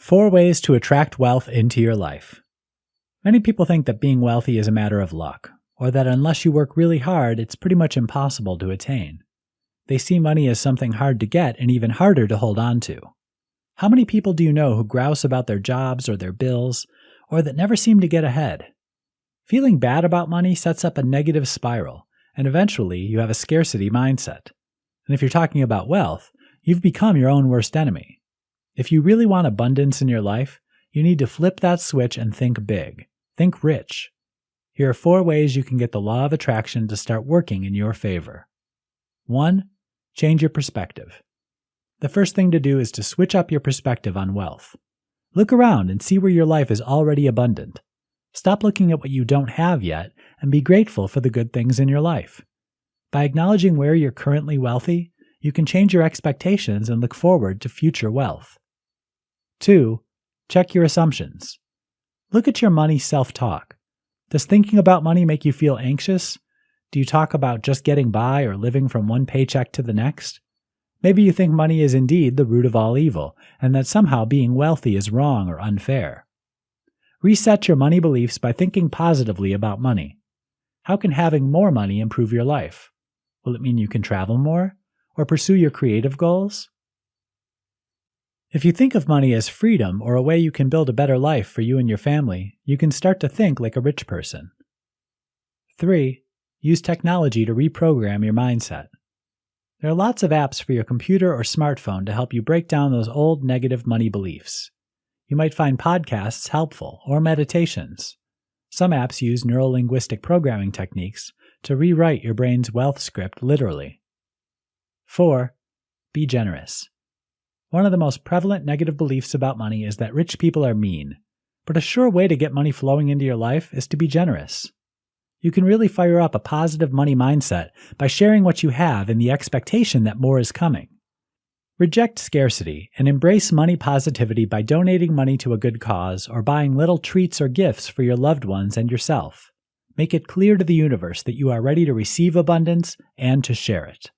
4 ways to attract wealth into your life. Many people think that being wealthy is a matter of luck, or that unless you work really hard, it's pretty much impossible to attain. They see money as something hard to get and even harder to hold on to. How many people do you know who grouse about their jobs or their bills, or that never seem to get ahead? Feeling bad about money sets up a negative spiral, and eventually you have a scarcity mindset. And if you're talking about wealth, you've become your own worst enemy. If you really want abundance in your life, you need to flip that switch and think big. Think rich. Here are 4 ways you can get the law of attraction to start working in your favor. 1. Change your perspective. The first thing to do is to switch up your perspective on wealth. Look around and see where your life is already abundant. Stop looking at what you don't have yet and be grateful for the good things in your life. By acknowledging where you're currently wealthy, you can change your expectations and look forward to future wealth. 2. Check your assumptions. Look at your money self-talk. Does thinking about money make you feel anxious? Do you talk about just getting by or living from one paycheck to the next? Maybe you think money is indeed the root of all evil, and that somehow being wealthy is wrong or unfair. Reset your money beliefs by thinking positively about money. How can having more money improve your life? Will it mean you can travel more, or pursue your creative goals? If you think of money as freedom or a way you can build a better life for you and your family, you can start to think like a rich person. 3. Use technology to reprogram your mindset. There are lots of apps for your computer or smartphone to help you break down those old negative money beliefs. You might find podcasts helpful or meditations. Some apps use neuro-linguistic programming techniques to rewrite your brain's wealth script literally. 4. Be generous. One of the most prevalent negative beliefs about money is that rich people are mean, but a sure way to get money flowing into your life is to be generous. You can really fire up a positive money mindset by sharing what you have in the expectation that more is coming. Reject scarcity and embrace money positivity by donating money to a good cause or buying little treats or gifts for your loved ones and yourself. Make it clear to the universe that you are ready to receive abundance and to share it.